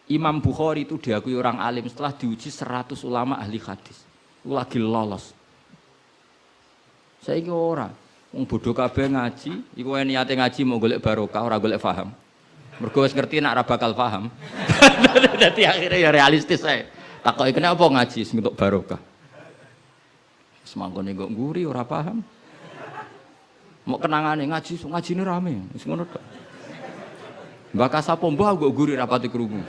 Imam Bukhari itu diakui orang alim setelah diuji 100 ulama ahli hadis. Itu lagi lolos. Saiki ora. Wong bodoh kabeh ngaji, iku niate ngaji mau golek barokah, ora golek paham. Mergo wis ngerti nek ora bakal paham. Dadi akhirnya ya realistis ae. Takoki kenapa ngaji sing entuk barokah. Semangkone kok nguri ora paham. Mau kenangane ngaji, ngajine rame, wis ngono tok. Mbak Kasapo mbah kok nguri rapati krungu.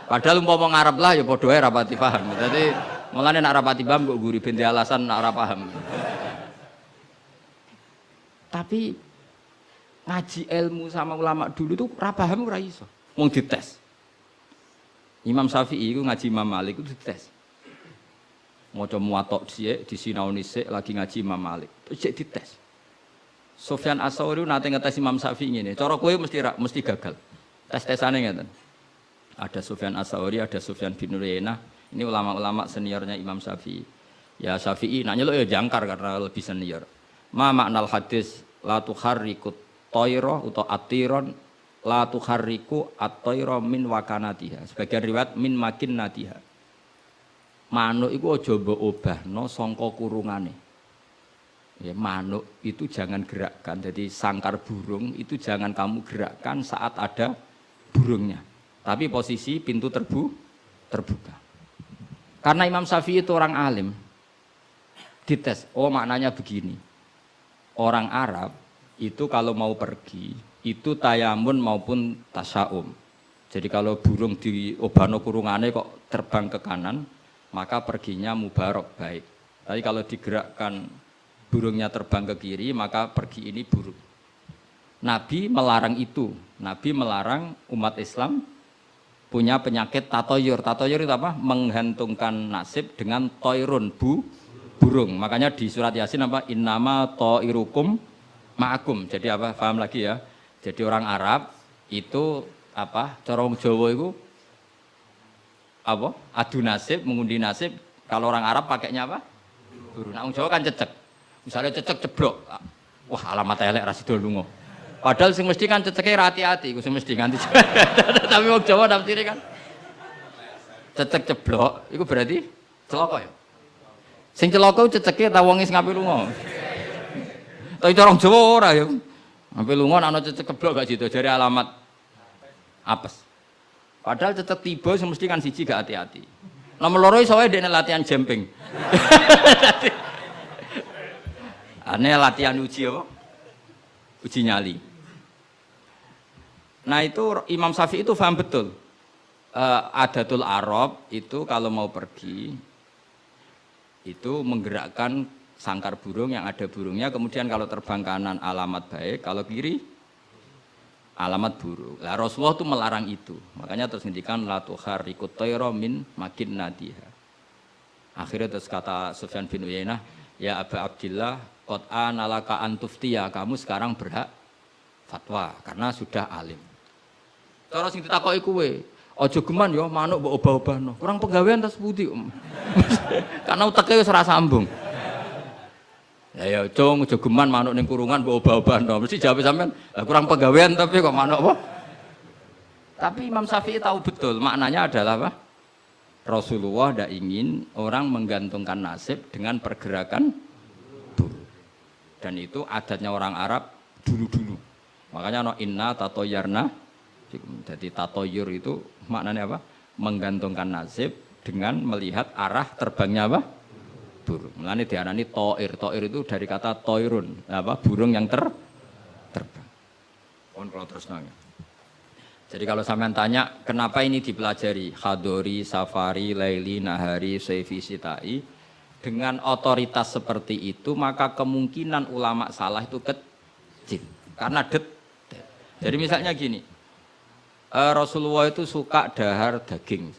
Padahal umpama ngarep lah ya padha ae rapati paham. Dadi mulane nek rapati paham kok nguri ben alasan nek ora paham. Tapi ngaji ilmu sama ulama dulu tuh ora paham ora iso. Wong dites. Imam Syafi'i iku ngaji Imam Malik itu dites. Maca muwatta dhisik, disinaoni sik lagi ngaji Imam Malik. Terus cek dites. Sufyan Ats-Tsauri nate ngetes Imam Syafi'i ngene. Cara kowe mesti gagal. Tes-tesane ngeten. Ada Sufyan Ats-Tsauri, ada Sufyan bin Uyainah. Ini ulama-ulama seniornya Imam Syafi'i. Ya Syafi'i nak nyeluk ya jangkar karena lebih senior. Ma maknal hadis la tuharrikut tayra utawa atiron la tuharriku at-tayra min wakanatiha. Sebagian riwayat min makinnatiha. Manuk iku aja mbok obahno sangka kurungane. Ya manuk itu jangan gerakkan. Jadi sangkar burung itu jangan kamu gerakkan saat ada burungnya. Tapi posisi pintu terbuka. Karena Imam Syafi'i itu orang alim. Dites, oh maknanya begini. Orang Arab itu kalau mau pergi itu tayamun maupun tasaum. Jadi kalau burung di obano kurungane kok terbang ke kanan, maka perginya mubarok baik. Tapi kalau digerakkan burungnya terbang ke kiri, maka pergi ini buruk. Nabi melarang itu. Nabi melarang umat Islam punya penyakit tatoyur. Tatoyur itu apa? Menggantungkan nasib dengan toirun burung. Makanya di surat Yasin apa? Innama toirukum ma'akum. Jadi apa? Paham lagi ya? Jadi orang Arab itu apa? Corong Jawa itu apa? Adu nasib, mengundi nasib. Kalau orang Arab pakainya apa? Burung. Nah, orang Jawa kan cecek. Misalnya cecek ceblok. Wah, alamat elek ra sida lunga. Padahal sing mesti kan ceceke hati-hati, iku sing mesti nganti. Tapi wong Jawa nafsire kan cecek ceblok, iku berarti celaka ya. Sing celaka ceceke ta wong sing ngapi lunga. Tapi cara Jawa ora ya. Ngapi lunga nek ana cecek ceblok gak sida jare alamat apes. Padahal cecek tiba sing mesti kan siji gak hati-hati. Nomor loro iso wae dekne latihan jumping. Aneh latihan uji apa? Uji nyali. Nah itu Imam Syafi'i itu paham betul. Adatul Arab itu kalau mau pergi itu menggerakkan sangkar burung yang ada burungnya. Kemudian kalau terbang kanan alamat baik, kalau kiri alamat buruk. Lah Rasulullah itu melarang itu. Makanya terus ngendikan la tuharrikut tayra min makinnatiha. Akhirnya terus kata Sufyan bin Uyainah, ya Aba Abdillah qad analaka antuftiya, kamu sekarang berhak fatwa karena sudah alim. Cara sing ditakoki kowe, aja geman ya manuk mbok obah-obahno. Kurang penggawean tas pundi. Karena uteke wis ora sambung. Ya cung aja geman manuk ning kurungan mbok obah-obahno. Mesti jawab sampean, kurang penggawean tapi kok manuk apa? Tapi Imam Syafi'i tahu betul maknanya adalah apa? Rasulullah tidak ingin orang menggantungkan nasib dengan pergerakan burung. Dan itu adatnya orang Arab dulu-dulu. Makanya no inna tatoyarna. Jadi tatoyur itu maknanya apa? Menggantungkan nasib dengan melihat arah terbangnya apa? Burung. Mulane diarani toir. Toir itu dari kata toirun, apa? Burung yang terbang. Pun kalau terus nanya. Jadi kalau sampean tanya, kenapa ini dipelajari? Khadori, Safari, Laili, Nahari, Saifi, Sitai. Dengan otoritas seperti itu, maka kemungkinan ulama salah itu kecil. Karena detail. Jadi misalnya gini, Rasulullah itu suka dahar daging.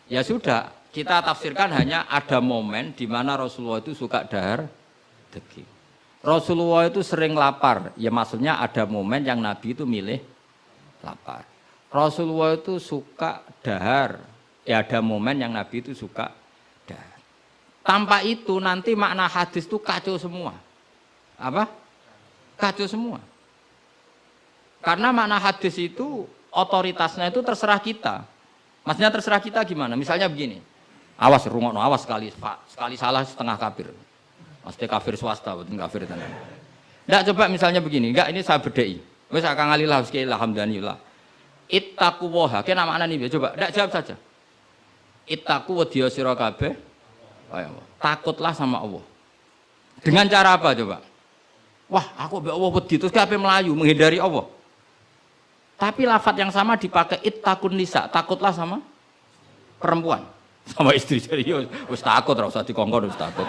Ya sudah, kita tafsirkan hanya ada momen di mana Rasulullah itu suka dahar daging. Rasulullah itu sering lapar. Ya maksudnya ada momen yang Nabi itu milih lapar. Rasulullah itu suka dahar. Ya ada momen yang Nabi itu suka dahar. Tanpa itu nanti makna hadis itu kacau semua. Apa? Kacau semua. Karena makna hadis itu otoritasnya itu terserah kita. Maksudnya terserah kita gimana? Misalnya begini, awas rungokno, awas sekali salah setengah kafir. Maksudnya kafir swasta, bukan kafir tenan. Nggak, coba misalnya begini, enggak ini saya bedai. Wes akang alillah sekali alhamdulillah. Ittaquwaha, kena makna nih, coba ndak jawab saja. Ittaqu wedya sira kabeh. Takutlah sama Allah. Dengan cara apa coba? Wah, aku mbek Allah wedi terus kabeh melayu menghindari Allah. Tapi lafaz yang sama dipakai ittaqun nisa, takutlah sama perempuan, sama istri. Jadi wis takut ora usah dikongkon wis takut.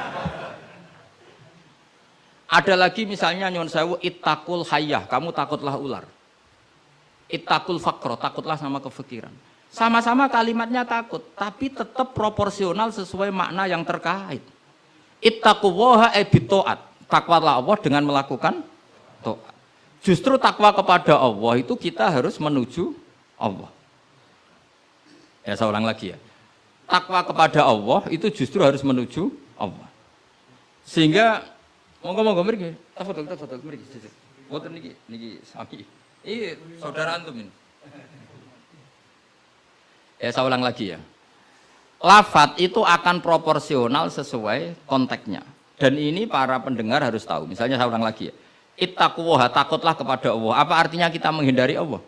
Ada lagi misalnya nyuwun sewu ittaqul hayyah, kamu takutlah ular. Ittaqul faqra, takutlah sama kefikiran. Sama-sama kalimatnya takut, tapi tetap proporsional sesuai makna yang terkait. Ittaqullaha bitaat, takwalah Allah dengan melakukan taat. Justru takwa kepada Allah itu kita harus menuju Allah. Ya saya ulang lagi ya. Takwa kepada Allah itu justru harus menuju Allah. Sehingga monggo mriki, tafadhol mriki. Mboten niki sami. Ini saudara antum ini. Ya saya ulang lagi ya. Lafaz itu akan proporsional sesuai konteksnya. Dan ini para pendengar harus tahu. Misalnya saya ulang lagi ya. Ittaquwaha, takutlah kepada Allah. Apa artinya kita menghindari Allah?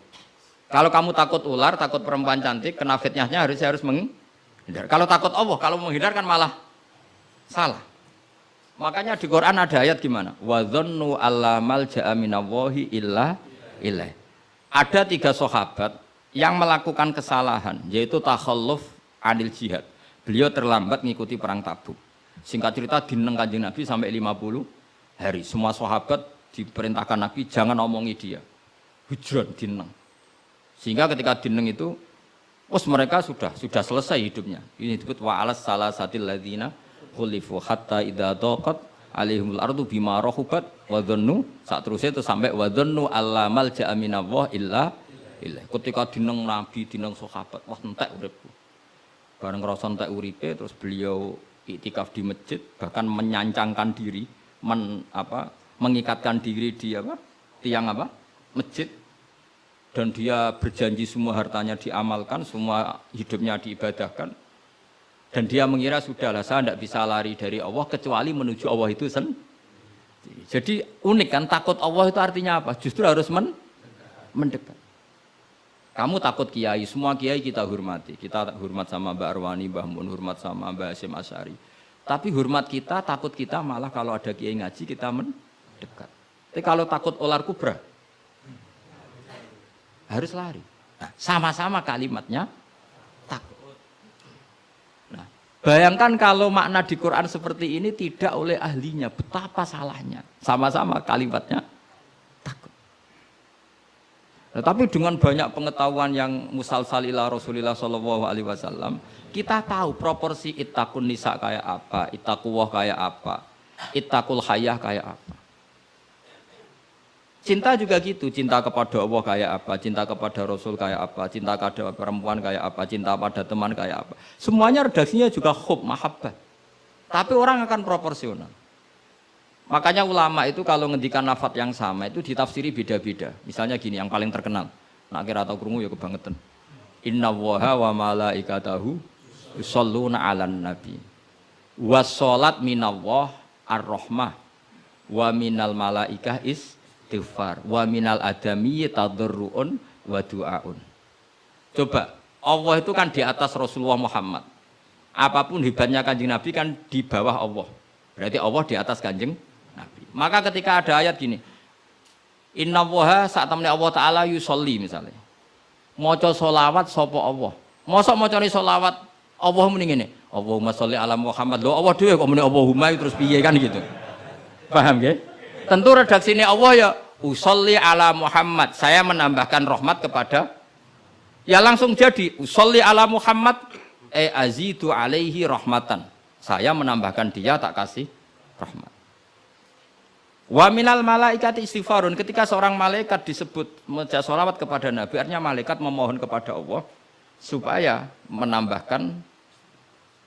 Kalau kamu takut ular, takut perempuan cantik, kena fitnahnya harus menghindar. Kalau takut Allah, kalau menghindar kan malah salah. Makanya di Quran ada ayat gimana? Wa dzannu alla malja'a minallahi illa ilaih. Ada 3 sahabat yang melakukan kesalahan, yaitu takhalluf anil jihad. Beliau terlambat mengikuti perang Tabuk. Singkat cerita dineng Kanjeng Nabi sampai 50 hari. Semua sahabat diperintahkan Nabi jangan omongi dia. Hujron dineng. Sehingga ketika dineng itu, mereka sudah selesai hidupnya. Ini disebut wa alas salasatil ladzina khulifu hatta idza daqat alaihimul ardu bima rahubat wa dhannu, sak terusnya itu sampai wa dhannu alla malja'a minallah illa illah. Ketika dineng Nabi, dineng sahabat, wah entek uripku. Bareng ngrasa entek uripe terus beliau iktikaf di masjid, bahkan menyancangkan diri, mengikatkan diri di tiang masjid, dan dia berjanji semua hartanya diamalkan, semua hidupnya diibadahkan. Dan dia mengira sudahlah saya tidak bisa lari dari Allah kecuali menuju Allah itu sendiri. Jadi unik kan, takut Allah itu artinya apa? Justru harus mendekat. Kamu takut kiai, semua kiai kita hormati. Kita hormat sama Mbak Arwani, Mbah Mun, hormat sama Mbah Hasyim Asy'ari. Tapi hormat kita, takut kita malah kalau ada kiai ngaji kita mendekat. Tapi kalau takut ular kubra, harus lari. Nah, sama-sama kalimatnya takut. Nah, bayangkan kalau makna di Quran seperti ini tidak oleh ahlinya, betapa salahnya. Sama-sama kalimatnya takut. Nah, tapi dengan banyak pengetahuan yang musalsal ila Rasulillah sallallahu alaihi wasallam, kita tahu proporsi ittaqun nisa kayak apa, ittaqullah kayak apa, ittaqul hayyah kayak apa. Cinta juga gitu, cinta kepada Allah kayak apa, cinta kepada Rasul kayak apa, cinta kepada perempuan kayak apa, cinta pada teman kayak apa. Semuanya redaksinya juga hub, mahabbah. Tapi orang akan proporsional. Makanya ulama itu kalau ngendikan lafaz yang sama itu ditafsiri beda-beda. Misalnya gini, yang paling terkenal. Nak kira atau krungu ya kebangetan. Innallaha wa malaikatahu yusholluna 'alan nabi. Wassalat minallah ar-rahmah wa minal malaikah istighfar wa minal adami tadarruun wa du'aun. Coba, Allah itu kan di atas Rasulullah Muhammad. Apapun hebatnya Kanjeng Nabi kan di bawah Allah. Berarti Allah di atas Kanjeng Nabi. Maka ketika ada ayat gini, innallaha saat temne Allah Ta'ala yusolli misalnya. Maca sholawat sapa Allah. Mosok macane sholawat Allah muni ngene, Allahumma sholli ala Muhammad. Lho Allah dhewe kok muni Allahumma terus piye kan gitu. Paham nggih? Tentu redaksine Allah ya usolli ala Muhammad. Saya menambahkan rahmat kepada, ya langsung jadi usolli ala Muhammad azidu alaihi rahmatan. Saya menambahkan dia tak kasih rahmat. Wa minal malaikati istighfarun, ketika seorang malaikat disebut membaca sholawat kepada Nabi, artinya malaikat memohon kepada Allah supaya menambahkan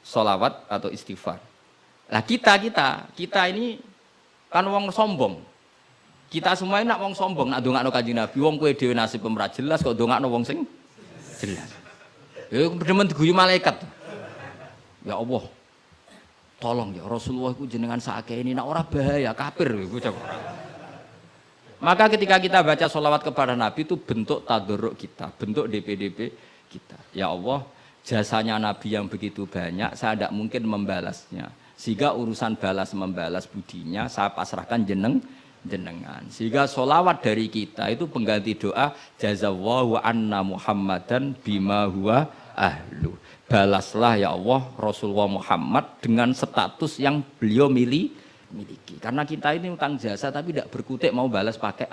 sholawat atau istighfar. Nah kita ini kan wong sombong. Kita semua ini nak wong sombong, nak dongakno Kanjeng Nabi, wong kowe dhewe nasib ora jelas kok dongakno wong sing jelas. Ya demen diguyu malaikat. Ya Allah. Tolong ya Rasulullah iku jenengan sakake ini nak ora bahaya kafir iku cok. Maka ketika kita baca sholawat kepada Nabi itu bentuk tadarruk kita, bentuk DPDP kita. Ya Allah, jasanya Nabi yang begitu banyak, saya tidak mungkin membalasnya. Sehingga urusan balas membalas budinya saya pasrahkan jenengan. Sehingga sholawat dari kita itu pengganti doa jazallahu anna Muhammadan bima huwa ahlu. Balaslah ya Allah Rasulullah Muhammad dengan status yang beliau miliki. Karena kita ini utang jasa tapi tidak berkutik mau balas pakai